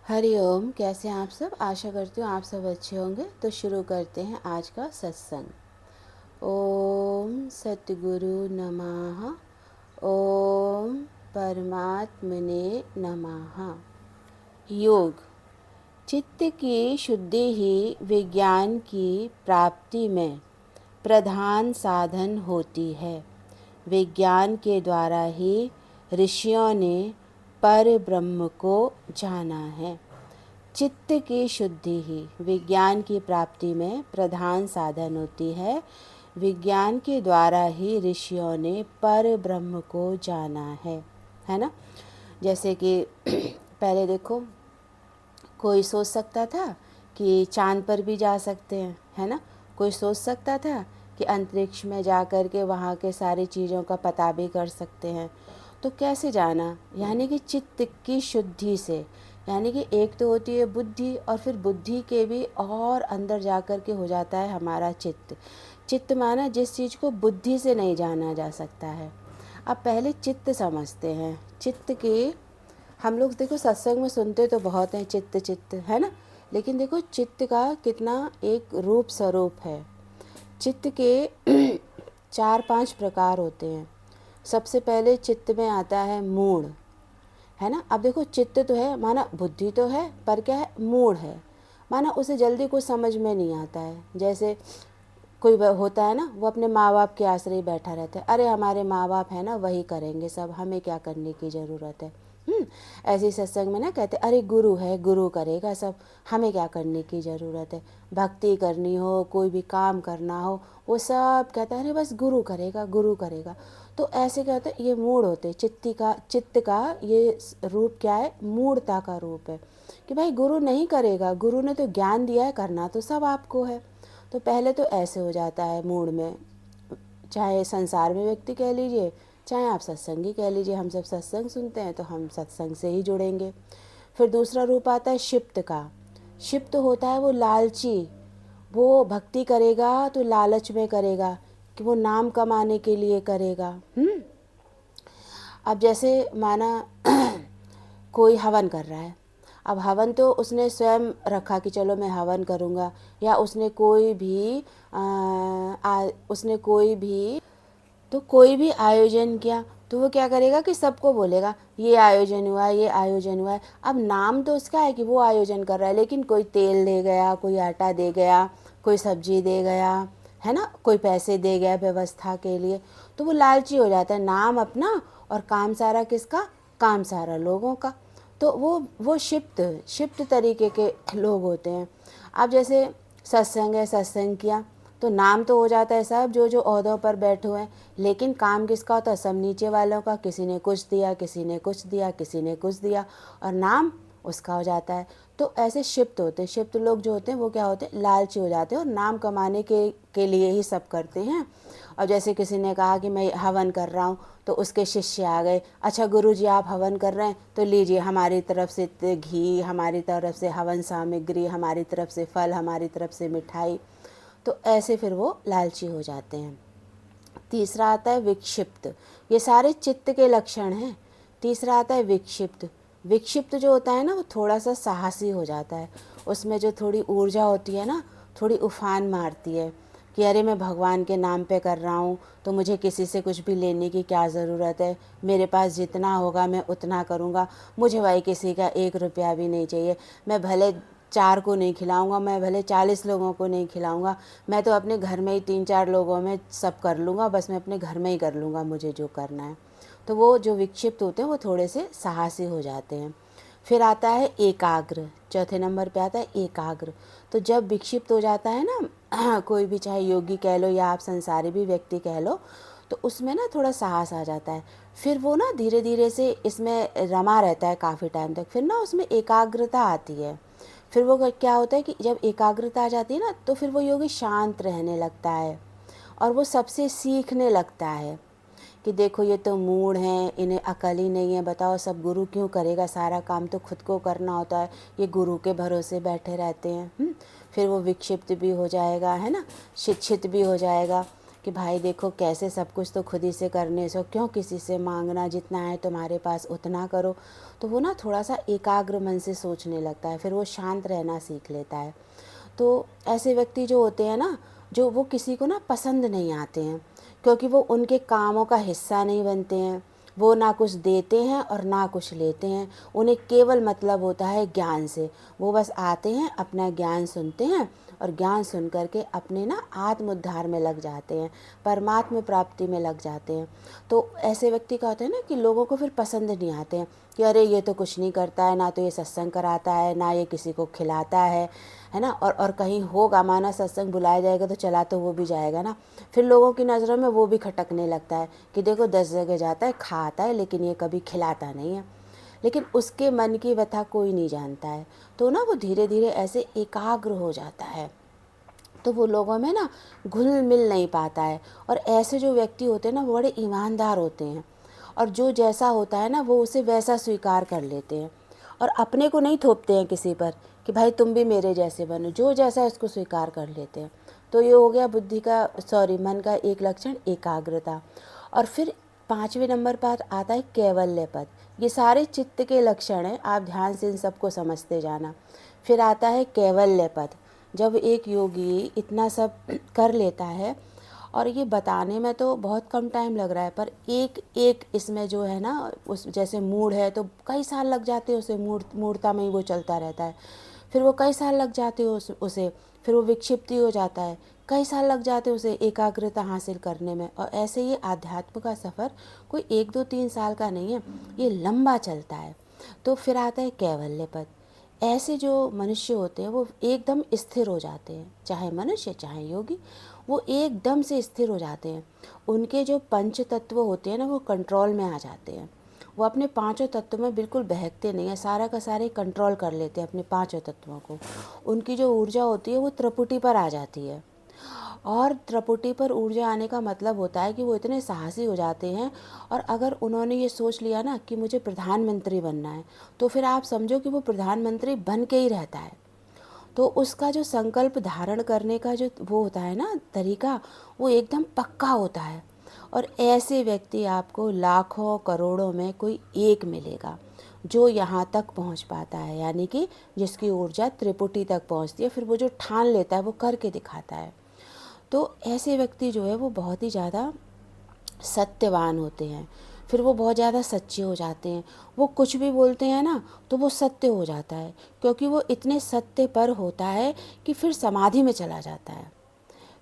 हरिओम। कैसे हैं आप सब? आशा करती हूँ आप सब अच्छे होंगे। तो शुरू करते हैं आज का सत्संग। ओम सतगुरु नमः। ओम परमात्मने नमः। योग। चित्त की शुद्धि ही विज्ञान की प्राप्ति में प्रधान साधन होती है। विज्ञान के द्वारा ही ऋषियों ने पर ब्रह्म को जाना है। चित्त की शुद्धि ही विज्ञान की प्राप्ति में प्रधान साधन होती है। विज्ञान के द्वारा ही ऋषियों ने पर ब्रह्म को जाना है ना। जैसे कि पहले देखो, कोई सोच सकता था कि चांद पर भी जा सकते हैं, है ना। कोई सोच सकता था कि अंतरिक्ष में जा कर के वहाँ के सारी चीज़ों का पता भी कर सकते हैं। तो कैसे जाना? यानी कि चित्त की शुद्धि से। यानी कि एक तो होती है बुद्धि, और फिर बुद्धि के भी और अंदर जा कर के हो जाता है हमारा चित्त। चित्त माना जिस चीज़ को बुद्धि से नहीं जाना जा सकता है। अब पहले चित्त समझते हैं। चित्त के हम लोग देखो सत्संग में सुनते तो बहुत हैं, चित्त चित्त, है ना। लेकिन देखो चित्त का कितना एक रूप स्वरूप है। चित्त के 4-5 प्रकार होते हैं। सबसे पहले चित्त में आता है मूढ़, है ना। अब देखो चित्त तो है, माना बुद्धि तो है, पर क्या है, मूढ़ है। माना उसे जल्दी कुछ समझ में नहीं आता है। जैसे कोई होता है ना, वो अपने माँ बाप के आश्रय बैठा रहता है। अरे हमारे माँ बाप है ना, वही करेंगे सब, हमें क्या करने की ज़रूरत है। ऐसे ही सत्संग में ना कहते, अरे गुरु है, गुरु करेगा सब, हमें क्या करने की ज़रूरत है। भक्ति करनी हो, कोई भी काम करना हो, वो सब कहता है अरे बस गुरु करेगा, गुरु करेगा। तो ऐसे क्या होता है, ये मूढ़ होते हैं। चित्त का ये रूप क्या है? मूढ़ता का रूप है कि भाई गुरु नहीं करेगा, गुरु ने तो ज्ञान दिया है, करना तो सब आपको है। तो पहले तो ऐसे हो जाता है मूड में। चाहे संसार में व्यक्ति कह लीजिए, चाहे आप सत्संगी कह लीजिए। हम सब सत्संग सुनते हैं तो हम सत्संग से ही जुड़ेंगे। फिर दूसरा रूप आता है क्षिप्त का। क्षिप्त होता है वो लालची। वो भक्ति करेगा तो लालच में करेगा कि वो नाम कमाने के लिए करेगा। अब जैसे माना कोई हवन कर रहा है। अब हवन तो उसने स्वयं रखा कि चलो मैं हवन करूँगा, या उसने कोई भी कोई भी आयोजन किया, तो वो क्या करेगा कि सबको बोलेगा ये आयोजन हुआ है, ये आयोजन हुआ है। अब नाम तो उसका है कि वो आयोजन कर रहा है, लेकिन कोई तेल दे गया, कोई आटा दे गया, कोई सब्जी दे गया, है ना, कोई पैसे दे गया व्यवस्था के लिए। तो वो लालची हो जाता है। नाम अपना और काम सारा किसका? काम सारा लोगों का। तो वो क्षिप्त तरीके के लोग होते हैं। अब जैसे सत्संग है, सत्संग किया तो नाम तो हो जाता है सब जो जो ओहदों पर बैठे हुए हैं, लेकिन काम किसका होता है? सब नीचे वालों का। किसी ने कुछ दिया, किसी ने कुछ दिया, किसी ने कुछ दिया, और नाम उसका हो जाता है। तो ऐसे क्षिप्त होते हैं। क्षिप्त लोग जो होते हैं वो क्या होते हैं? लालची हो जाते हैं और नाम कमाने के लिए ही सब करते हैं। और जैसे किसी ने कहा कि मैं हवन कर रहा हूँ, तो उसके शिष्य आ गए, अच्छा गुरु जी आप हवन कर रहे हैं तो लीजिए हमारी तरफ से घी, हमारी तरफ से हवन सामग्री, हमारी तरफ से फल, हमारी तरफ से मिठाई। तो ऐसे फिर वो लालची हो जाते हैं। तीसरा आता है विक्षिप्त। ये सारे चित्त के लक्षण हैं। तीसरा आता है विक्षिप्त। विक्षिप्त जो होता है ना, वो थोड़ा सा साहसी हो जाता है। उसमें जो थोड़ी ऊर्जा होती है ना, थोड़ी उफान मारती है कि अरे मैं भगवान के नाम पे कर रहा हूँ, तो मुझे किसी से कुछ भी लेने की क्या ज़रूरत है। मेरे पास जितना होगा मैं उतना करूँगा। मुझे भाई किसी का 1 रुपया भी नहीं चाहिए। मैं भले 4 को नहीं खिलाऊंगा, मैं भले 40 लोगों को नहीं खिलाऊंगा, मैं तो अपने घर में ही 3-4 लोगों में सब कर लूँगा। बस मैं अपने घर में ही कर लूँगा मुझे जो करना है। तो वो जो विक्षिप्त होते हैं वो थोड़े से साहसी हो जाते हैं। फिर आता है एकाग्र। चौथे नंबर पे आता है एकाग्र। तो जब विक्षिप्त हो जाता है ना कोई भी, चाहे योगी कह लो या आप संसारी भी व्यक्ति कह लो, तो उसमें ना थोड़ा साहस आ जाता है। फिर वो ना धीरे धीरे से इसमें रमा रहता है काफ़ी टाइम तक। फिर ना उसमें एकाग्रता आती है। फिर वो क्या होता है कि जब एकाग्रता आ जाती है ना, तो फिर वो योगी शांत रहने लगता है और वो सबसे सीखने लगता है कि देखो ये तो मूढ़ हैं, इन्हें अकल ही नहीं है, बताओ सब गुरु क्यों करेगा, सारा काम तो खुद को करना होता है, ये गुरु के भरोसे बैठे रहते हैं। फिर वो विक्षिप्त भी हो जाएगा, है ना, शिक्षित भी हो जाएगा कि भाई देखो कैसे सब कुछ तो खुद ही से करने से, क्यों किसी से मांगना, जितना है तुम्हारे पास उतना करो। तो वो ना थोड़ा सा एकाग्र मन से सोचने लगता है, फिर वो शांत रहना सीख लेता है। तो ऐसे व्यक्ति जो होते हैं ना, जो वो किसी को ना पसंद नहीं आते हैं, क्योंकि वो उनके कामों का हिस्सा नहीं बनते हैं। वो ना कुछ देते हैं और ना कुछ लेते हैं, उन्हें केवल मतलब होता है ज्ञान से। वो बस आते हैं, अपना ज्ञान सुनते हैं और ज्ञान सुन करके अपने ना आत्मोद्धार में लग जाते हैं, परमात्मा प्राप्ति में लग जाते हैं। तो ऐसे व्यक्ति का होता है ना कि लोगों को फिर पसंद नहीं आते हैं कि अरे ये तो कुछ नहीं करता है, ना तो ये सत्संग कराता है, ना ये किसी को खिलाता है ना। और कहीं होगा माना सत्संग बुलाया जाएगा तो चला तो वो भी जाएगा ना। फिर लोगों की नज़रों में वो भी खटकने लगता है कि देखो 10 जगह जाता है, खाता है, लेकिन ये कभी खिलाता नहीं है। लेकिन उसके मन की व्यथा कोई नहीं जानता है। तो ना वो धीरे धीरे ऐसे एकाग्र हो जाता है, तो वो लोगों में ना घुल मिल नहीं पाता है। और ऐसे जो व्यक्ति होते हैं ना, वो बड़े ईमानदार होते हैं, और जो जैसा होता है ना वो उसे वैसा स्वीकार कर लेते हैं, और अपने को नहीं थोपते हैं किसी पर कि भाई तुम भी मेरे जैसे बनो, जो जैसा है उसको स्वीकार कर लेते हैं। तो ये हो गया बुद्धि का मन का एक लक्षण, एकाग्रता। और फिर 5वें नंबर पर आता है कैवल्य पद। ये सारे चित्त के लक्षण हैं, आप ध्यान से इन सबको समझते जाना। फिर आता है कैवल्य पद। जब एक योगी इतना सब कर लेता है, और ये बताने में तो बहुत कम टाइम लग रहा है, पर एक एक इसमें जो है ना, उस जैसे मूड है तो कई साल लग जाते हैं उसे, मूर्ता में ही वो चलता रहता है। फिर वो कई साल लग जाते हो उसे, फिर वो विक्षिप्ति हो जाता है, कई साल लग जाते हैं उसे एकाग्रता हासिल करने में। और ऐसे ये आध्यात्म का सफ़र कोई 1 2 3 साल का नहीं है, ये लंबा चलता है। तो फिर आता है कैवल्य पद। ऐसे जो मनुष्य होते हैं वो एकदम स्थिर हो जाते हैं, चाहे मनुष्य चाहे योगी, वो एकदम से स्थिर हो जाते हैं। उनके जो पंच तत्व होते हैं ना, वो कंट्रोल में आ जाते हैं। वो अपने पांचों तत्वों में बिल्कुल बहकते नहीं है, सारा का सारे कंट्रोल कर लेते हैं अपने पांचों तत्वों को। उनकी जो ऊर्जा होती है वो त्रिपुटी पर आ जाती है। और त्रिपुटी पर ऊर्जा आने का मतलब होता है कि वो इतने साहसी हो जाते हैं, और अगर उन्होंने ये सोच लिया ना कि मुझे प्रधानमंत्री बनना है, तो फिर आप समझो कि वो प्रधानमंत्री बन के ही रहता है। तो उसका जो संकल्प धारण करने का जो वो होता है ना तरीका, वो एकदम पक्का होता है। और ऐसे व्यक्ति आपको लाखों करोड़ों में कोई एक मिलेगा जो यहाँ तक पहुँच पाता है, यानी कि जिसकी ऊर्जा त्रिपुटी तक पहुँचती है, फिर वो जो ठान लेता है वो करके दिखाता है। तो ऐसे व्यक्ति जो है वो बहुत ही ज़्यादा सत्यवान होते हैं। फिर वो बहुत ज़्यादा सच्चे हो जाते हैं, वो कुछ भी बोलते हैं ना तो वो सत्य हो जाता है, क्योंकि वो इतने सत्य पर होता है कि फिर समाधि में चला जाता है।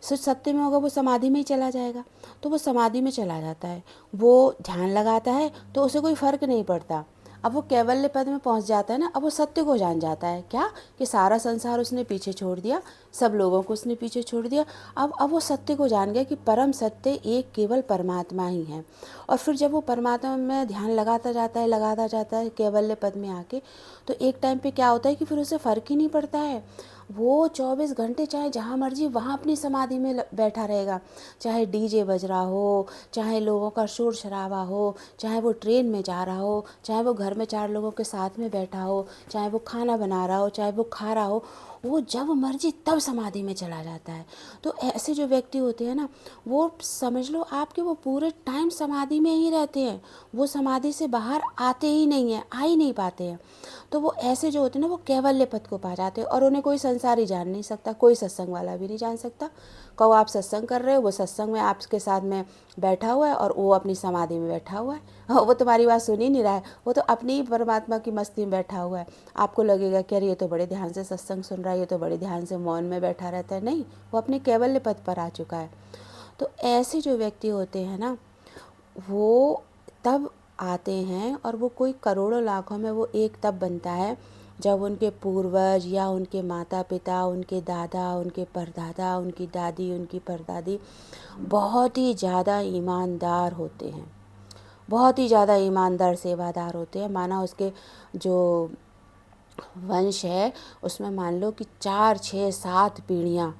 सिर्फ सत्य में होगा, वो समाधि में ही चला जाएगा, तो वो समाधि में चला जाता है। वो ध्यान लगाता है तो उसे कोई फ़र्क नहीं पड़ता। अब वो कैवल्य पद में पहुंच जाता है ना, अब वो सत्य को जान जाता है, क्या कि सारा संसार उसने पीछे छोड़ दिया, सब लोगों को उसने पीछे छोड़ दिया। अब वो सत्य को जान गया कि परम सत्य एक केवल परमात्मा ही है। और फिर जब वो परमात्मा में ध्यान लगाता जाता है कैवल्य पद में आके, तो एक टाइम पे क्या होता है कि फिर उसे फ़र्क ही नहीं पड़ता है। वो 24 घंटे चाहे जहाँ मर्जी वहाँ अपनी समाधि में बैठा रहेगा, चाहे डीजे बज रहा हो, चाहे लोगों का शोर शराबा हो, चाहे वो ट्रेन में जा रहा हो, चाहे वो घर में 4 लोगों के साथ में बैठा हो, चाहे वो खाना बना रहा हो, चाहे वो खा रहा हो, वो जब मर्जी तब समाधि में चला जाता है। तो ऐसे जो व्यक्ति होते हैं ना, वो समझ लो आपके वो पूरे टाइम समाधि में ही रहते हैं, वो समाधि से बाहर आते ही नहीं हैं, आ ही नहीं पाते हैं। तो वो ऐसे जो होते हैं ना, वो कैवल्य पद को पा जाते हैं, और उन्हें कोई संसारी जान नहीं सकता, कोई सत्संग वाला भी नहीं जान सकता। कहो आप सत्संग कर रहे हो, वो सत्संग में आपके साथ में बैठा हुआ है और वो अपनी समाधि में बैठा हुआ है, वो तुम्हारी बात सुन ही नहीं रहा है, वो तो अपनी ही परमात्मा की मस्ती में बैठा हुआ है। आपको लगेगा कि अरे ये तो बड़े ध्यान से सत्संग सुन रहा है, ये तो बड़े ध्यान से मौन में बैठा रहता है, नहीं, वो अपने कैवल्य पद पर आ चुका है। तो ऐसे जो व्यक्ति होते हैं ना, वो तब आते हैं, और वो कोई करोड़ों लाखों में वो एक तब बनता है जब उनके पूर्वज या उनके माता पिता, उनके दादा, उनके परदादा, उनकी दादी, उनकी परदादी बहुत ही ज़्यादा ईमानदार होते हैं, बहुत ही ज़्यादा ईमानदार सेवादार होते हैं। माना उसके जो वंश है उसमें मान लो कि 4 6 7 पीढ़ियाँ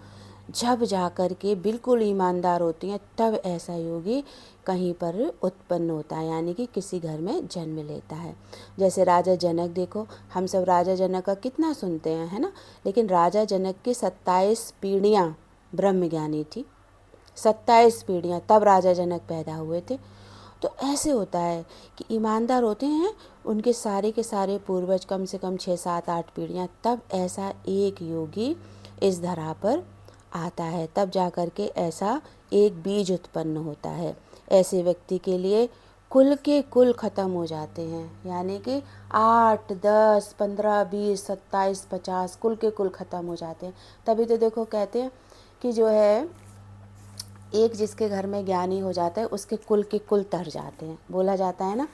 जब जा कर के बिल्कुल ईमानदार होती हैं, तब ऐसा योगी कहीं पर उत्पन्न होता है, यानी कि किसी घर में जन्म लेता है। जैसे राजा जनक देखो, हम सब राजा जनक का कितना सुनते हैं, है ना, लेकिन राजा जनक की 27 पीढ़ियाँ ब्रह्मज्ञानी थी, 27 पीढ़ियाँ, तब राजा जनक पैदा हुए थे। तो ऐसे होता है कि ईमानदार होते हैं उनके सारे के सारे पूर्वज, कम से कम 6 7 8 पीढ़ियाँ, तब ऐसा एक योगी इस धरा पर आता है, तब जा कर के ऐसा एक बीज उत्पन्न होता है। ऐसे व्यक्ति के लिए कुल के कुल ख़त्म हो जाते हैं, यानी कि 8 10 15 20 27 50 कुल के कुल ख़त्म हो जाते हैं। तभी तो देखो कहते हैं कि जो है एक जिसके घर में ज्ञानी हो जाता है उसके कुल के कुल तर जाते हैं, बोला जाता है ना।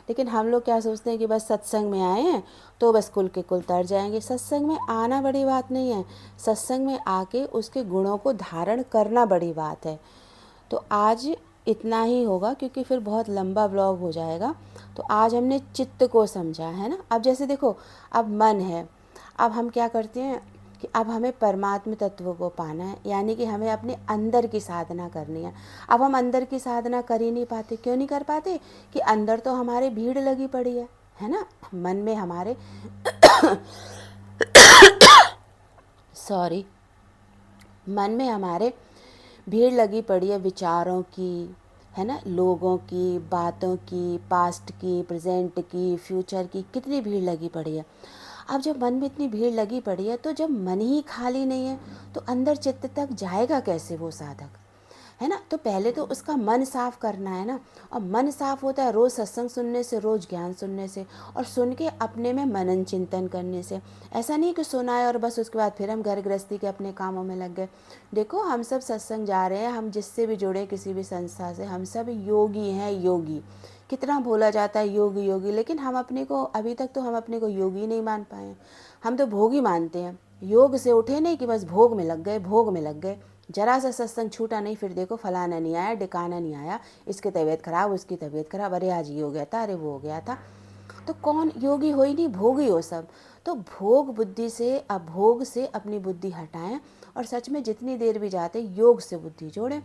लेकिन हम लोग क्या सोचते हैं कि बस सत्संग में आए हैं तो बस कुल के कुल तर जाएंगे। सत्संग में आना बड़ी बात नहीं है, सत्संग में आके उसके गुणों को धारण करना बड़ी बात है। तो आज इतना ही होगा क्योंकि फिर बहुत लंबा ब्लॉग हो जाएगा। तो आज हमने चित्त को समझा है ना। अब जैसे देखो, अब मन है, अब हम क्या करते हैं कि अब हमें परमात्म तत्व को पाना है, यानी कि हमें अपने अंदर की साधना करनी है। अब हम अंदर की साधना कर ही नहीं पाते। क्यों नहीं कर पाते? कि अंदर तो हमारे भीड़ लगी पड़ी है ना। मन में हमारे सॉरी, मन में हमारे भीड़ लगी पड़ी है विचारों की, है ना, लोगों की, बातों की, पास्ट की, प्रेजेंट की, फ्यूचर की, कितनी भीड़ लगी पड़ी है। अब जब मन में इतनी भीड़ लगी पड़ी है तो जब मन ही खाली नहीं है तो अंदर चित्त तक जाएगा कैसे वो साधक, है ना। तो पहले तो उसका मन साफ करना है ना। और मन साफ होता है रोज़ सत्संग सुनने से, रोज़ ज्ञान सुनने से, और सुन के अपने में मनन चिंतन करने से। ऐसा नहीं कि सुना है और बस उसके बाद फिर हम घर गृहस्थी के अपने कामों में लग गए। देखो हम सब सत्संग जा रहे हैं, हम जिससे भी जुड़े किसी भी संस्था से, हम सब योगी हैं। योगी कितना बोला जाता है, योगी योगी, लेकिन हम अपने को अभी तक तो हम अपने को योगी नहीं मान पाए। हम तो भोगी मानते हैं। योग से उठे नहीं कि बस भोग में लग गए, भोग में लग गए। जरा सा सत्संग छूटा नहीं, फिर देखो फलाना नहीं आया, ढिकाना नहीं आया, इसकी तबीयत खराब, उसकी तबीयत खराब, अरे आज ये हो गया था, अरे वो हो गया था। तो कौन योगी हो ही नहीं, भोगी हो सब। तो भोग बुद्धि से, अभोग से अपनी बुद्धि हटाएं और सच में जितनी देर भी जाते योग से बुद्धि जोड़ें।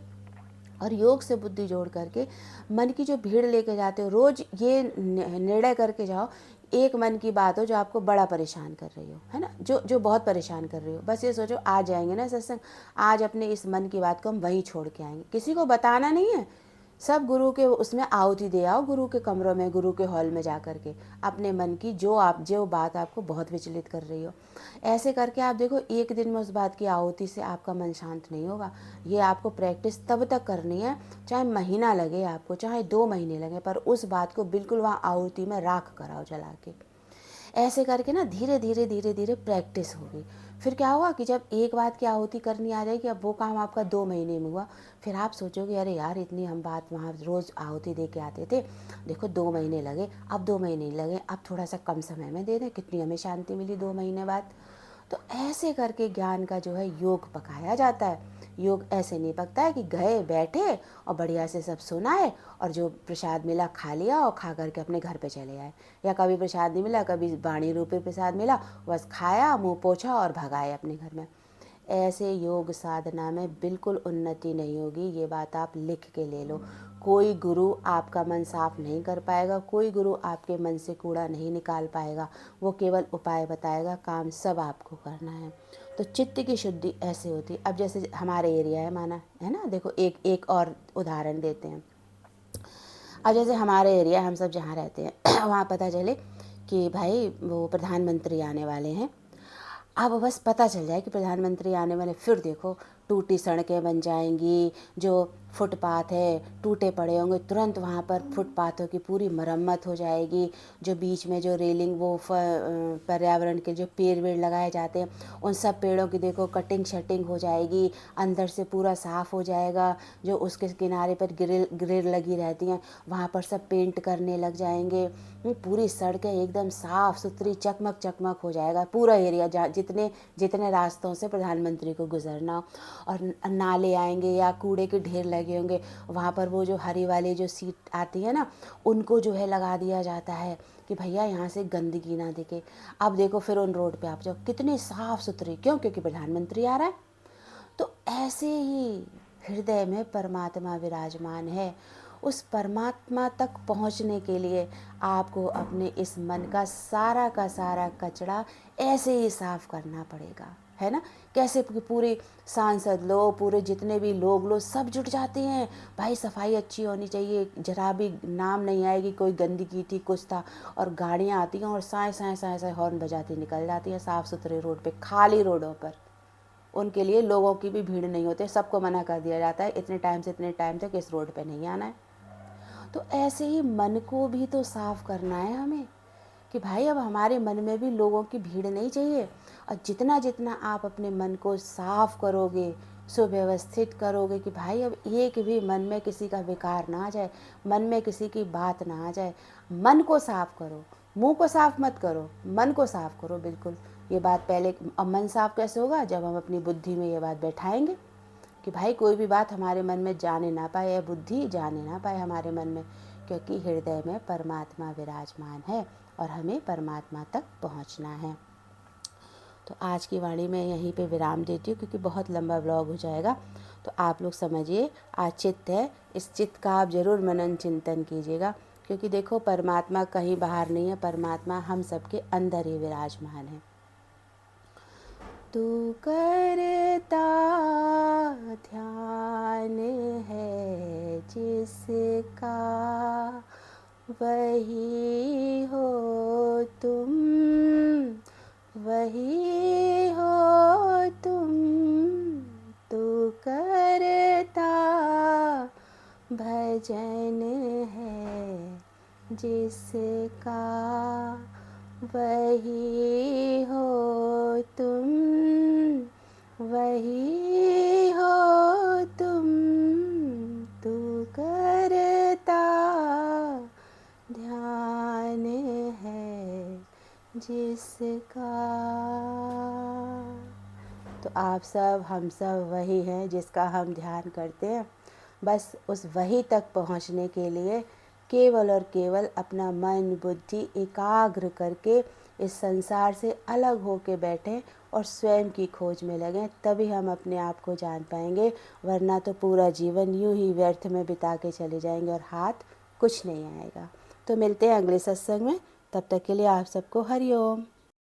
और योग से बुद्धि जोड़ करके मन की जो भीड़ लेके जाते हो, रोज ये निर्णय करके जाओ, एक मन की बात हो जो आपको बड़ा परेशान कर रही हो, है ना, जो जो बहुत परेशान कर रही हो, बस ये सोचो आज जाएंगे ना सत्संग, आज अपने इस मन की बात को हम वहीं छोड़ के आएंगे। किसी को बताना नहीं है, सब गुरु के उसमें आहुति दे आओ, गुरु के कमरों में, गुरु के हॉल में जा कर के अपने मन की जो बात आपको बहुत विचलित कर रही हो। ऐसे करके आप देखो एक दिन में उस बात की आहुति से आपका मन शांत नहीं होगा। ये आपको प्रैक्टिस तब तक करनी है, चाहे महीना लगे आपको, चाहे 2 महीने लगे, पर उस बात को बिल्कुल वहाँ आहुति में राख कराओ जला के। ऐसे करके ना धीरे धीरे धीरे धीरे प्रैक्टिस होगी। फिर क्या होगा कि जब एक बात की आहुति करनी आ जाएगी, अब वो काम आपका 2 महीने में हुआ, फिर आप सोचोगे अरे यार इतनी हम बात वहाँ रोज़ आहुति दे के आते थे, देखो 2 महीने लगे, अब 2 महीने लगे, अब थोड़ा सा कम समय में दे दें, कितनी हमें शांति मिली 2 महीने बाद। तो ऐसे करके ज्ञान का जो है योग पकाया जाता है। योग ऐसे नहीं पकता है कि गए बैठे और बढ़िया से सब सुनाए और जो प्रसाद मिला खा लिया और खा करके अपने घर पे चले आए, या कभी प्रसाद नहीं मिला, कभी वाणी रूपी प्रसाद मिला, बस खाया, मुंह पोछा और भगाए अपने घर में। ऐसे योग साधना में बिल्कुल उन्नति नहीं होगी, ये बात आप लिख के ले लो। कोई गुरु आपका मन साफ नहीं कर पाएगा, कोई गुरु आपके मन से कूड़ा नहीं निकाल पाएगा, वो केवल उपाय बताएगा, काम सब आपको करना है। तो चित्त की शुद्धि ऐसे होती है। अब जैसे हमारे एरिया है माना, है ना, देखो एक एक और उदाहरण देते हैं। अब जैसे हमारे एरिया, हम सब जहाँ रहते हैं वहाँ पता चले कि भाई वो प्रधानमंत्री आने वाले हैं। अब बस पता चल जाए कि प्रधानमंत्री आने वाले, फिर देखो टूटी सड़कें बन जाएंगी, जो फुटपाथ है टूटे पड़े होंगे, तुरंत वहाँ पर फुटपाथों की पूरी मरम्मत हो जाएगी। जो बीच में जो रेलिंग, वो पर्यावरण के जो पेड़ वेड़ लगाए जाते हैं, उन सब पेड़ों की देखो कटिंग शटिंग हो जाएगी, अंदर से पूरा साफ़ हो जाएगा। जो उसके किनारे पर ग्रिल लगी रहती हैं वहाँ पर सब पेंट करने लग जाएंगे। पूरी सड़कें एकदम साफ़ सुथरी चकमक चकमक हो जाएगा पूरा एरिया, जहाँ जितने जितने रास्तों से प्रधानमंत्री को गुजरना। और नाले आएंगे या कूड़े के ढेर लगे होंगे, वहाँ पर वो जो हरी वाली जो सीट आती है ना, उनको जो है लगा दिया जाता है कि भैया यहाँ से गंदगी ना दिखे। अब देखो फिर उन रोड पे आप जाओ कितनी साफ़ सुथरी, क्यों? क्योंकि प्रधानमंत्री आ रहा है। तो ऐसे ही हृदय में परमात्मा विराजमान है। उस परमात्मा तक पहुंचने के लिए आपको अपने इस मन का सारा कचरा ऐसे ही साफ करना पड़ेगा, है ना। कैसे पूरे सांसद लोग, पूरे जितने भी लोग सब जुट जाते हैं, भाई सफाई अच्छी होनी चाहिए, जरा भी नाम नहीं आएगी कोई गंदगी थी कुछ था, और गाड़ियाँ आती हैं और साए साए साए साए हॉर्न बजाती निकल जाती हैं साफ़ सुथरे रोड पे, खाली रोडों पर। उनके लिए लोगों की भी भीड़ नहीं होती, सबको मना कर दिया जाता है इतने टाइम से इतने टाइम तक इस रोड पे नहीं आना है। तो ऐसे ही मन को भी तो साफ करना है हमें, कि भाई अब हमारे मन में भी लोगों की भीड़ नहीं चाहिए। और जितना जितना आप अपने मन को साफ करोगे, सुव्यवस्थित करोगे, कि भाई अब एक भी मन में किसी का विकार ना आ जाए, मन में किसी की बात ना आ जाए। मन को साफ करो, मुंह को साफ मत करो, मन को साफ करो बिल्कुल। ये बात पहले, अब मन साफ कैसे होगा, जब हम अपनी बुद्धि में ये बात बैठाएंगे कि भाई कोई भी बात हमारे मन में जाने ना पाए, या बुद्धि जाने ना पाए हमारे मन में, क्योंकि हृदय में परमात्मा विराजमान है और हमें परमात्मा तक पहुंचना है। तो आज की वाणी में यहीं पे विराम देती हूँ, क्योंकि बहुत लंबा व्लॉग हो जाएगा। तो आप लोग समझिए, आज चित्त है, इस चित्त का आप ज़रूर मनन चिंतन कीजिएगा, क्योंकि देखो परमात्मा कहीं बाहर नहीं है, परमात्मा हम सबके अंदर ही विराजमान है। तू करता ध्यान है जिसका, वही हो तुम, वही हो तुम। तू करता भजन है जिसका, वही हो तुम, वही हो तुम। तू करता ध्यान है जिसका। तो आप सब, हम सब वही हैं जिसका हम ध्यान करते हैं। बस उस वही तक पहुंचने के लिए केवल और केवल अपना मन बुद्धि एकाग्र करके इस संसार से अलग होके बैठें और स्वयं की खोज में लगें, तभी हम अपने आप को जान पाएंगे। वरना तो पूरा जीवन यूं ही व्यर्थ में बिता के चले जाएंगे और हाथ कुछ नहीं आएगा। तो मिलते हैं अगले सत्संग में, तब तक के लिए आप सबको हरि ओम।